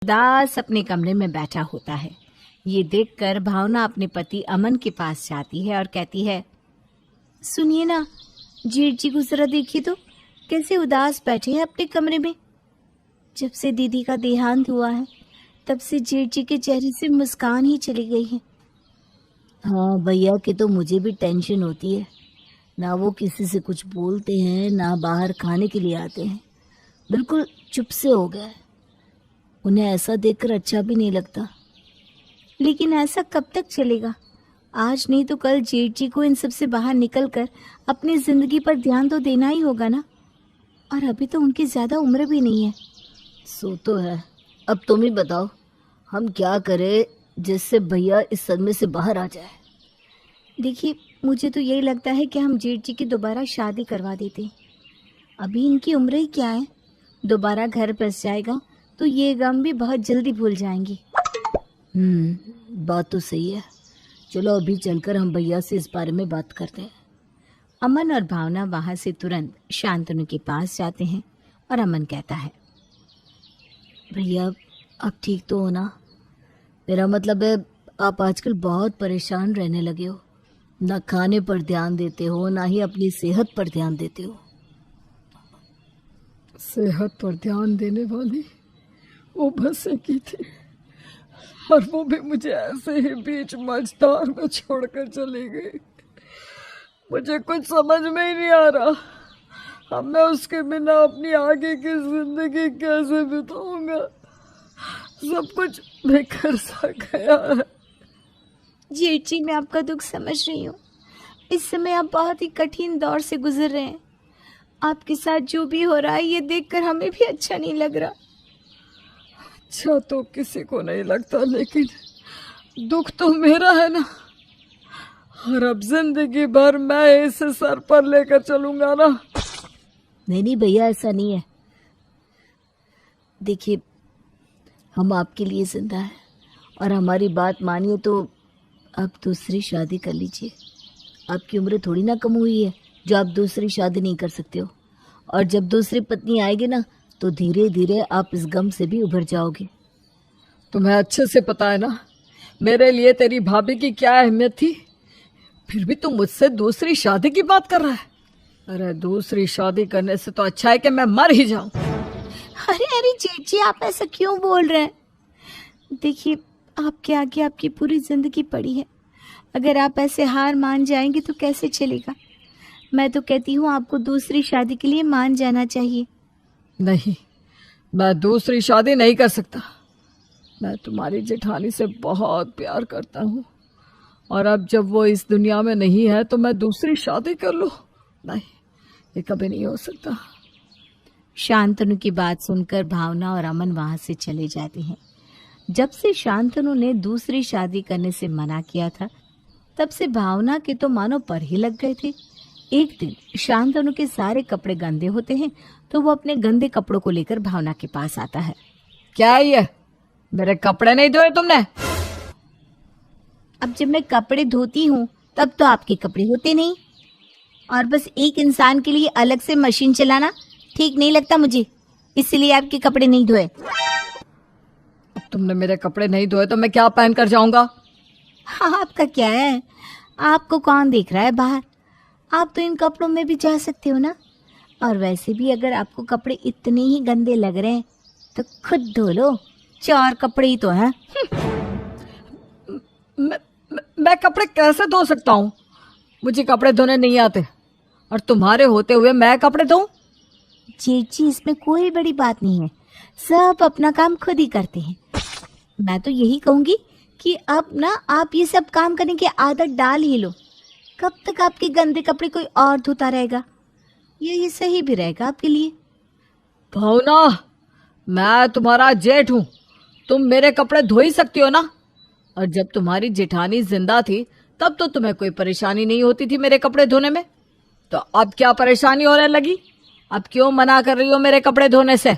उदास अपने कमरे में बैठा होता है। ये देखकर भावना अपने पति अमन के पास जाती है और कहती है, सुनिए ना, जेठ जी को जरा देखिए तो, कैसे उदास बैठे हैं अपने कमरे में। जब से दीदी का देहांत हुआ है तब से जेठ जी के चेहरे से मुस्कान ही चली गई है। हाँ भैया के तो मुझे भी टेंशन होती है, ना वो किसी से कुछ बोलते हैं ना बाहर खाने के लिए आते हैं, बिल्कुल चुप से हो गए। उन्हें ऐसा देखकर अच्छा भी नहीं लगता। लेकिन ऐसा कब तक चलेगा? आज नहीं तो कल जेठ जी को इन सब से बाहर निकलकर अपनी जिंदगी पर ध्यान तो देना ही होगा ना। और अभी तो उनकी ज्यादा उम्र भी नहीं है। सो तो है, अब तुम ही बताओ हम क्या करें जिससे भैया इस सदमे से बाहर आ जाए। देखिए, मुझे तो यही लगता है कि हम जेठ जी की दोबारा शादी करवा देते। अभी इनकी उम्र ही क्या है, दोबारा घर बस जाएगा तो ये गम भी बहुत जल्दी भूल जाएंगी। बात तो सही है। चलो अभी चलकर हम भैया से इस बारे में बात करते हैं। अमन और भावना वहां से तुरंत शांतनु के पास जाते हैं और अमन कहता है, भैया आप ठीक तो हो ना? मेरा मतलब है आप आजकल बहुत परेशान रहने लगे हो, ना खाने पर ध्यान देते हो ना ही अपनी सेहत पर ध्यान देते हो। सेहत पर ध्यान देने वाली वो बस एक ही थी, और वो भी मुझे ऐसे ही बीच मझधार में छोड़कर चली गई। मुझे कुछ समझ में ही नहीं आ रहा, अब मैं उसके बिना अपनी आगे की जिंदगी कैसे बिताऊंगा। सब कुछ बेकार सा गया है। जेठ जी, मैं आपका दुख समझ रही हूँ। इस समय आप बहुत ही कठिन दौर से गुजर रहे हैं। आपके साथ जो भी हो रहा है ये देखकर हमें भी अच्छा नहीं लग रहा। अच्छा तो किसी को नहीं लगता, लेकिन दुख तो मेरा है ना, और अब जिंदगी भर मैं इसे सर पर लेकर चलूंगा ना। नहीं भैया, ऐसा नहीं है। देखिए, हम आपके लिए जिंदा हैं और हमारी बात मानिए तो आप दूसरी शादी कर लीजिए। आपकी उम्र थोड़ी ना कम हुई है जो आप दूसरी शादी नहीं कर सकते हो। और जब दूसरी पत्नी आएगी ना तो धीरे धीरे आप इस गम से भी उभर जाओगे। तुम्हें अच्छे से पता है ना मेरे लिए तेरी भाभी की क्या अहमियत थी, फिर भी तुम मुझसे दूसरी शादी की बात कर रहा है। अरे दूसरी शादी करने से तो अच्छा है कि मैं मर ही जाऊं। अरे जेठ जी, आप ऐसा क्यों बोल रहे हैं? देखिए, आपके आगे आपकी पूरी जिंदगी पड़ी है। अगर आप ऐसे हार मान जाएंगे तो कैसे चलेगा? मैं तो कहती हूँ आपको दूसरी शादी के लिए मान जाना चाहिए। नहीं, मैं दूसरी शादी नहीं कर सकता। मैं तुम्हारी जेठानी से बहुत प्यार करता हूँ, और अब जब वो इस दुनिया में नहीं है तो मैं दूसरी शादी कर लूं? नहीं, ये कभी नहीं हो सकता। शांतनु की बात सुनकर भावना और अमन वहां से चले जाते हैं। जब से शांतनु ने दूसरी शादी करने से मना किया था तब से भावना के तो मानो पर ही लग गए थे। एक दिन शांतनु के सारे कपड़े गंदे होते हैं तो वो अपने गंदे कपड़ों को लेकर भावना के पास आता है। क्या है ये? मेरे कपड़े नहीं धोए तुमने? अब जब मैं कपड़े धोती हूँ तब तो आपके कपड़े होते नहीं, और बस एक इंसान के लिए अलग से मशीन चलाना ठीक नहीं लगता मुझे, इसलिए आपके कपड़े नहीं धोए। अब तुमने मेरे कपड़े नहीं धोए तो मैं क्या पहन कर जाऊंगा? हाँ, आपका क्या है, आपको कौन देख रहा है बाहर? आप तो इन कपड़ों में भी जा सकते हो ना। और वैसे भी अगर आपको कपड़े इतने ही गंदे लग रहे हैं तो खुद धो लो, 4 कपड़े ही तो हैं। मैं कपड़े कैसे धो सकता हूँ? मुझे कपड़े धोने नहीं आते, और तुम्हारे होते हुए मैं कपड़े धोऊं? जेठ जी, इसमें कोई बड़ी बात नहीं है, सब अपना काम खुद ही करते हैं। मैं तो यही कहूंगी कि अब ना आप ये सब काम करने की आदत डाल ही लो। कब तक आपके गंदे कपड़े कोई और धोता रहेगा? ये सही भी रहेगा आपके लिए। भावना, मैं तुम्हारा जेठ हूँ, तुम मेरे कपड़े धो ही सकती हो ना। और जब तुम्हारी जेठानी जिंदा थी तब तो तुम्हें कोई परेशानी नहीं होती थी मेरे कपड़े धोने में, तो अब क्या परेशानी होने लगी? अब क्यों मना कर रही हो मेरे कपड़े धोने से?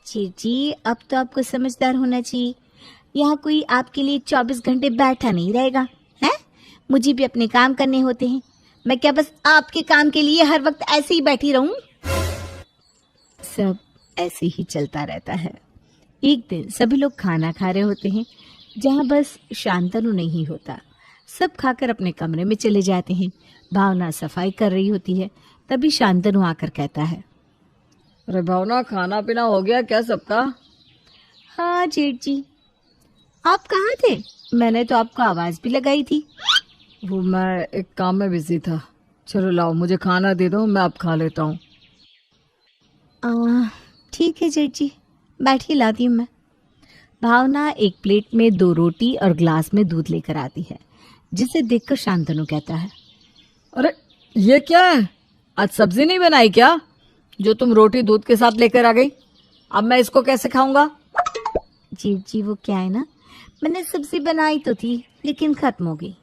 जी, अब तो आपको समझदार होना चाहिए। यहाँ कोई आपके लिए 24 घंटे बैठा नहीं रहेगा है। मुझे भी अपने काम करने होते हैं। मैं क्या बस आपके काम के लिए हर वक्त ऐसे ही बैठी रहूं? सब ऐसे ही चलता रहता है। एक दिन सभी लोग खाना खा रहे होते हैं, जहाँ बस शांतनु नहीं होता। सब खाकर अपने कमरे में चले जाते हैं। भावना सफाई कर रही होती है, तभी शांतनु आकर कहता है, अरे भावना, खाना पीना हो गया क्या सबका? हाँ जेठ जी, आप कहाँ थे? मैंने तो आपको आवाज भी लगाई थी। वो मैं एक काम में बिजी था। चलो लाओ, मुझे खाना दे दो, मैं अब खा लेता हूँ। ठीक है जेठ जी, बैठिए, लाती हूँ मैं। भावना एक प्लेट में 2 रोटी और ग्लास में दूध लेकर आती है, जिसे देखकर शांतनु कहता है, अरे ये क्या है? आज सब्जी नहीं बनाई क्या, जो तुम रोटी दूध के साथ लेकर आ गई? अब मैं इसको कैसे खाऊंगा? जेठ जी, वो क्या है ना, मैंने सब्जी बनाई तो थी लेकिन खत्म हो गई,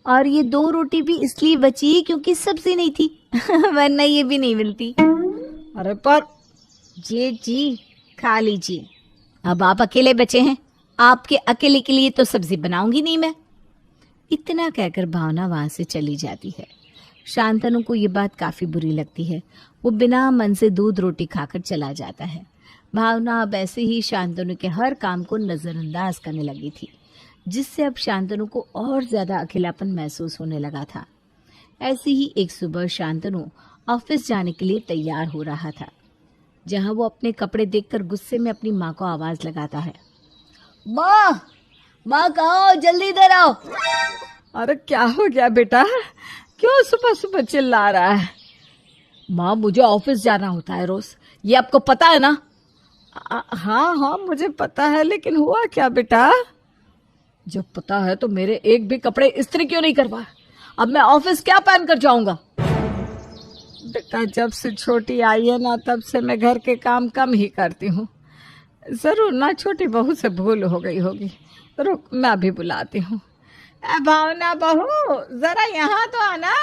और ये 2 रोटी भी इसलिए बची क्योंकि सब्जी नहीं थी वरना ये भी नहीं मिलती। अरे पर जेठ जी, खा लीजिए, अब आप अकेले बचे हैं, आपके अकेले के लिए तो सब्जी बनाऊंगी नहीं मैं। इतना कहकर भावना वहां से चली जाती है। शांतनु को ये बात काफी बुरी लगती है। वो बिना मन से दूध रोटी खाकर चला जाता है। भावना अब ऐसे ही शांतनु के हर काम को नजरअंदाज करने लगी थी, जिससे अब शांतनु को और ज्यादा अकेलापन महसूस होने लगा था। ऐसी ही एक सुबह शांतनु ऑफिस जाने के लिए तैयार हो रहा था, जहां वो अपने कपड़े देखकर गुस्से में अपनी माँ को आवाज लगाता है, माँ, माँ कहाँ हो, जल्दी इधर आओ। अरे क्या हो गया बेटा, क्यों सुबह सुबह चिल्ला रहा है? माँ, मुझे ऑफिस जाना होता है रोज, ये आपको पता है ना? हाँ हाँ मुझे पता है, लेकिन हुआ क्या बेटा? जब पता है तो मेरे एक भी कपड़े इस्त्री क्यों नहीं करवाए? अब मैं ऑफिस क्या पहन कर जाऊंगा? बेटा, जब से छोटी आई है ना, तब से मैं घर के काम कम ही करती हूँ। जरूर ना छोटी बहू से भूल हो गई होगी। रुक, मैं अभी बुलाती हूँ। भावना बहू, जरा यहाँ तो आना।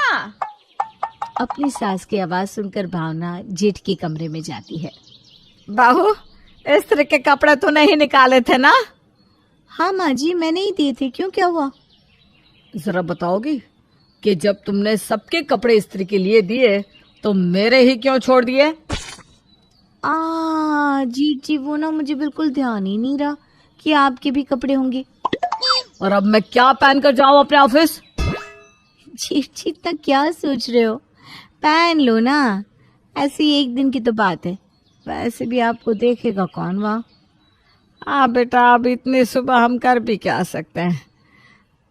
अपनी सास की आवाज सुनकर भावना जेठ के कमरे में जाती है। बहू, इस तरह के कपड़े तो नहीं निकाले थे ना? हाँ माँ जी, मैंने ही दिए थे, क्यों, क्या हुआ? जरा बताओगी कि जब तुमने सबके कपड़े इस्त्री के लिए दिए तो मेरे ही क्यों छोड़ दिए? जीठ जी, वो ना मुझे बिल्कुल ध्यान ही नहीं रहा कि आपके भी कपड़े होंगे। और अब मैं क्या पहन कर जाऊं अपने ऑफिस? जीठ जी, तक क्या सोच रहे हो, पहन लो ना, ऐसी एक दिन की तो बात है, वैसे भी आपको देखेगा कौन वहाँ। हाँ बेटा, अब इतनी सुबह हम कर भी क्या सकते हैं।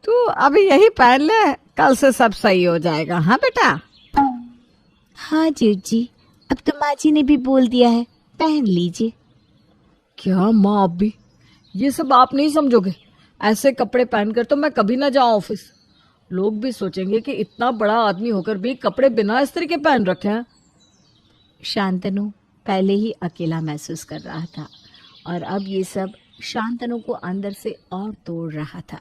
तू अभी यही पहन ले, कल से सब सही हो जाएगा। हाँ बेटा। हाँ जेठ जी, अब तो माँ जी ने भी बोल दिया है, पहन लीजिए। क्या माँ, अब भी ये सब आप नहीं समझोगे? ऐसे कपड़े पहनकर तो मैं कभी ना जाऊं ऑफिस। लोग भी सोचेंगे कि इतना बड़ा आदमी होकर भी कपड़े बिना इस्त्री के पहन रखे हैं। शांतनु पहले ही अकेला महसूस कर रहा था, और अब ये सब शांतनु को अंदर से और तोड़ रहा था।